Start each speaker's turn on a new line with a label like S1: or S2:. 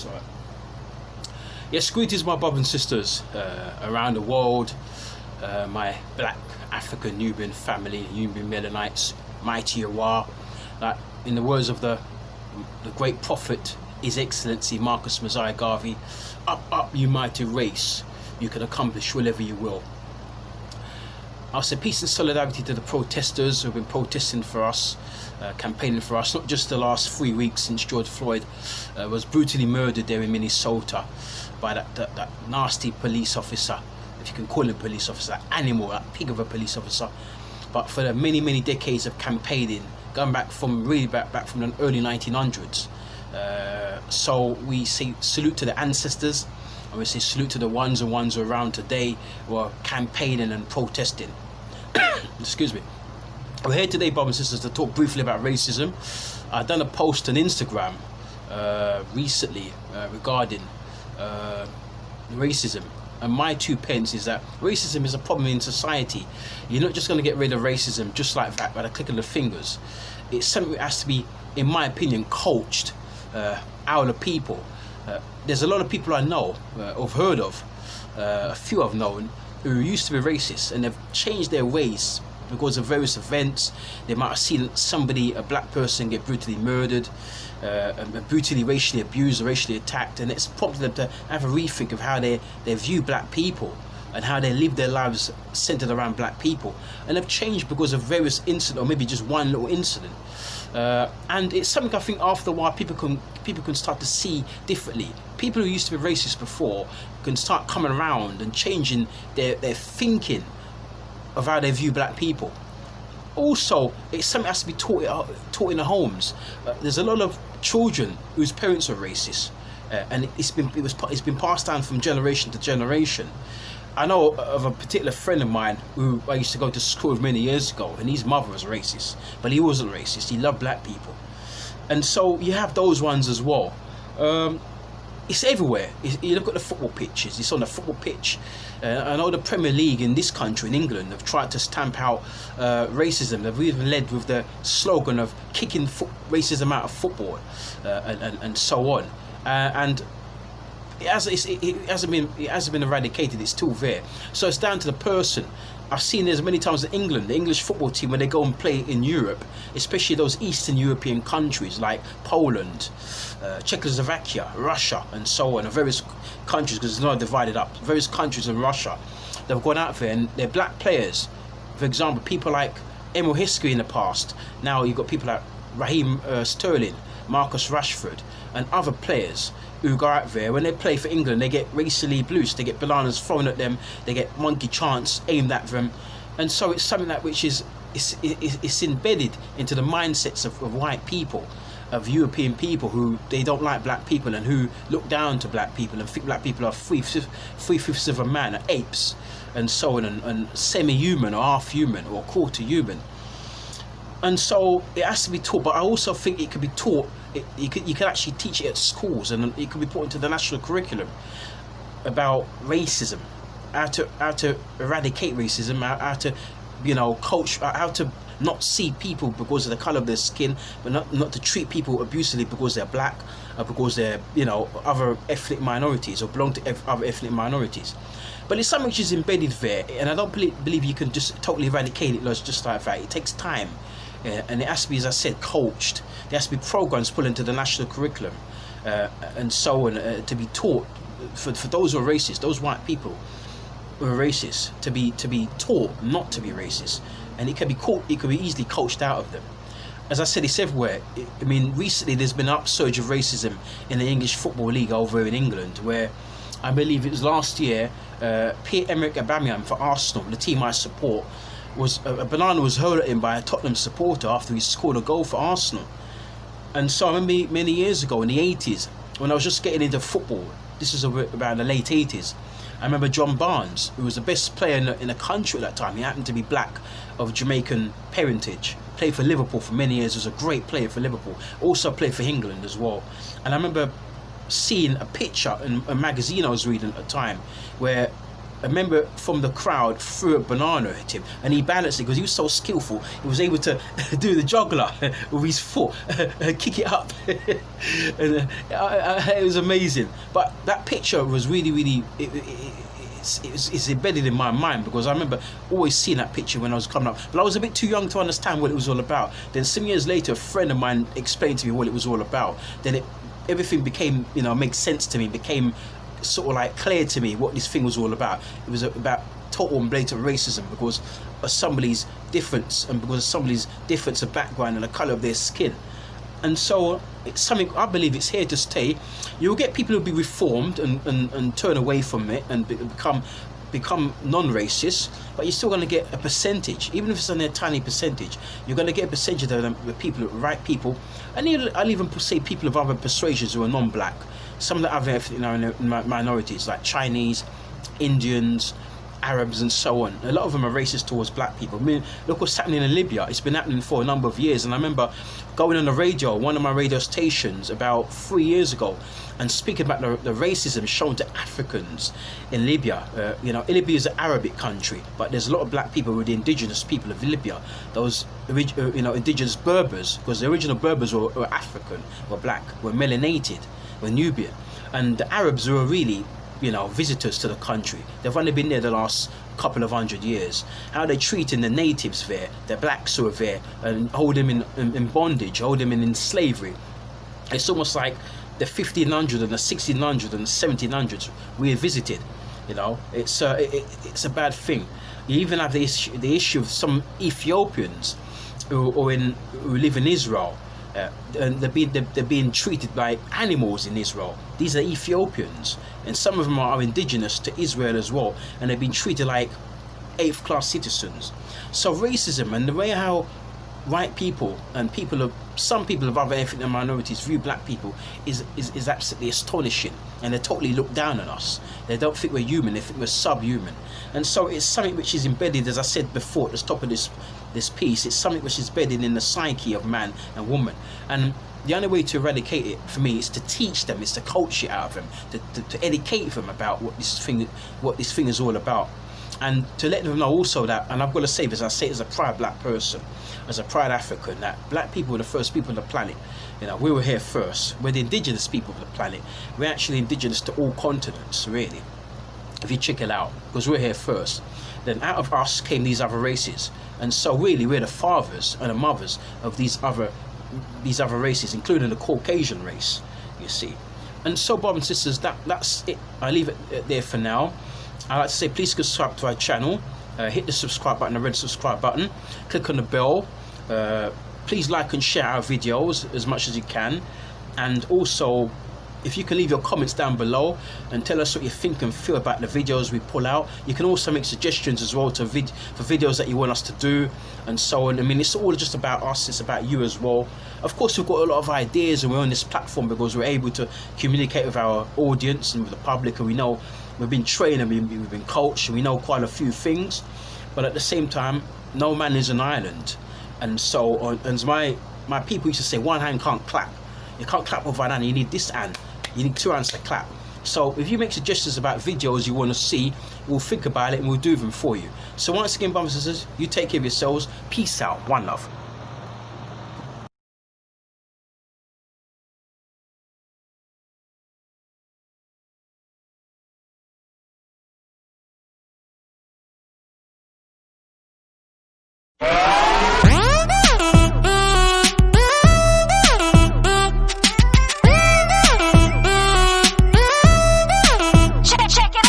S1: Sorry. Yes, greetings, my brothers and sisters around the world, my black African Nubian family, Nubian Melanites, mighty Yawar. Like in the words of the great prophet, His Excellency Marcus Mosiah Garvey, up, you mighty race, you can accomplish whatever you will. I'll say peace and solidarity to the protesters who have been protesting for us, campaigning for us, not just the last 3 weeks since George Floyd was brutally murdered there in Minnesota by that nasty police officer, if you can call him a police officer, that animal, that pig of a police officer. But for the many decades of campaigning, going back from from the early 1900s. So we say salute to the ancestors, and we say salute to the ones who are around today who are campaigning and protesting. Excuse me. We're here today, brothers and sisters, to talk briefly about racism. I've done a post on Instagram recently regarding racism, and my 2 pence is that racism is a problem in society. You're not just going to get rid of racism just like that by the click of the fingers. It's something that has to be, in my opinion, coached out of people. There's a lot of people I know, or have heard of, a few I've known, who used to be racist, and they've changed their ways because of various events. They might have seen somebody, a black person, get brutally murdered, brutally racially abused or racially attacked, and it's prompted them to have a rethink of how they view black people and how they live their lives centered around black people. And they've changed because of various incidents, or maybe just one little incident. And it's something I think after a while people can start to see differently. People who used to be racist before can start coming around and changing their thinking of how they view black people. Also, it's something that has to be taught in the homes. There's a lot of children whose parents are racist, and it's been passed down from generation to generation. I know of a particular friend of mine who I used to go to school with many years ago, and his mother was racist, but he wasn't racist. He loved black people. And so you have those ones as well. It's everywhere. You look at the football pitches, it's on the football pitch. I know the Premier League in this country, in England, have tried to stamp out racism. They've even led with the slogan of kicking racism out of football, and so on. And it hasn't been eradicated. It's still there. So it's down to the person. I've seen this many times in England, the English football team, when they go and play in Europe, especially those Eastern European countries like Poland, Czechoslovakia, Russia, and so on, and various countries, because it's not divided up, various countries in Russia, they've gone out there and they're black players. For example, people like Emil Heskey in the past. Now you've got people like Raheem Sterling, Marcus Rashford, and other players who go out there. When they play for England, they get racially abused, they get bananas thrown at them, they get monkey chants aimed at them. And so it's something that which is embedded into the mindsets of white people, of European people, who they don't like black people and who look down to black people and think black people are three-fifths of a man, are apes, and so on, and semi-human or half-human or quarter-human. And so it has to be taught, but I also think it could be taught. You could actually teach it at schools, and it could be put into the national curriculum about racism, how to eradicate racism, how to, coach, how to not see people because of the colour of their skin, but not to treat people abusively because they're black or because they're other ethnic minorities or belong to other ethnic minorities. But it's something which is embedded there, and I don't believe you can just totally eradicate it just like that. It takes time. And it has to be, as I said, coached. There has to be programs put into the national curriculum, and so on, to be taught for those who are racist, those white people who are racist, to be taught not to be racist, and it can be easily coached out of them. As I said, it's everywhere. Recently there's been an upsurge of racism in the English Football League over in England, where I believe it was last year, Pierre-Emerick Aubameyang for Arsenal, the team I support, a banana was hurled at him by a Tottenham supporter after he scored a goal for Arsenal. And so I remember many years ago in the 80s, when I was just getting into football, this was about the late 80s, I remember John Barnes, who was the best player in the country at that time. He happened to be black, of Jamaican parentage, played for Liverpool for many years, was a great player for Liverpool, also played for England as well. And I remember seeing a picture in a magazine I was reading at the time where a member from the crowd threw a banana at him, and he balanced it because he was so skillful. He was able to do the juggler with his foot, kick it up, and it was amazing. But that picture was really, it's embedded in my mind, because I remember always seeing that picture when I was coming up, but I was a bit too young to understand what it was all about. Then some years later, a friend of mine explained to me what it was all about. Then everything became, made sense to me, became sort of like clear to me what this thing was all about. It was about total and blatant racism because of somebody's difference, and because of somebody's difference of background and the colour of their skin. And so it's something, I believe it's here to stay. You'll get people who'll be reformed and turn away from it and become non-racist, but you're still going to get a percentage, even if it's only a tiny percentage. You're going to get a percentage of them, the people, the right people, and I'll even say people of other persuasions who are non-black. Some of the other minorities like Chinese, Indians, Arabs and so on. A lot of them are racist towards black people. I mean, look what's happening in Libya. It's been happening for a number of years, and I remember going on the radio, one of my radio stations about 3 years ago, and speaking about the racism shown to Africans in Libya. Libya is an Arabic country, but there's a lot of black people who are the indigenous people of Libya. Those indigenous Berbers, because the original Berbers were African, were black, were melanated, were Nubian, and the Arabs were really visitors to the country. They've only been there the last couple of 100 years. How they're treating the natives there, the blacks who are there, and hold them in bondage, hold them in slavery. It's almost like the 1500s and the 1600s and the 1700s we visited. It's a bad thing. You even have the issue of some Ethiopians who live in Israel. And they're being treated like animals in Israel. These are Ethiopians, and some of them are indigenous to Israel as well, and they've been treated like 8th class citizens. So racism and the way how white people and some people of other ethnic minorities view black people is absolutely astonishing, and they totally look down on us. They don't think we're human, they think we're subhuman. And so it's something which is embedded, as I said before at the top of this piece, it's something which is embedded in the psyche of man and woman. And the only way to eradicate it for me is to teach them, is to coach it out of them, to educate them about what this thing is all about. And to let them know also that, and I've got to say this, I say it as a proud black person, as a proud African, that black people were the first people on the planet. We were here first. We're the indigenous people of the planet. We're actually indigenous to all continents, really, if you check it out, because we're here first. Then out of us came these other races, and so really we're the fathers and the mothers of these other races, including the Caucasian race, you see. And so, brothers and sisters, that's it. I leave it there for now. I'd like to say, please subscribe to our channel. Hit the subscribe button, the red subscribe button. Click on the bell. Please like and share our videos as much as you can. And also, if you can leave your comments down below and tell us what you think and feel about the videos we pull out. You can also make suggestions as well for videos that you want us to do, and so on. I mean, it's all just about us, it's about you as well. Of course, we've got a lot of ideas, and we're on this platform because we're able to communicate with our audience and with the public, and we know we've been trained and we've been coached, and we know quite a few things. But at the same time, no man is an island. And so, as my people used to say, one hand can't clap. You can't clap with one hand, you need this hand. You need 2 hands to clap. So if you make suggestions about videos you want to see, we'll think about it and we'll do them for you. So once again, brothers and sisters, you take care of yourselves. Peace out. One love.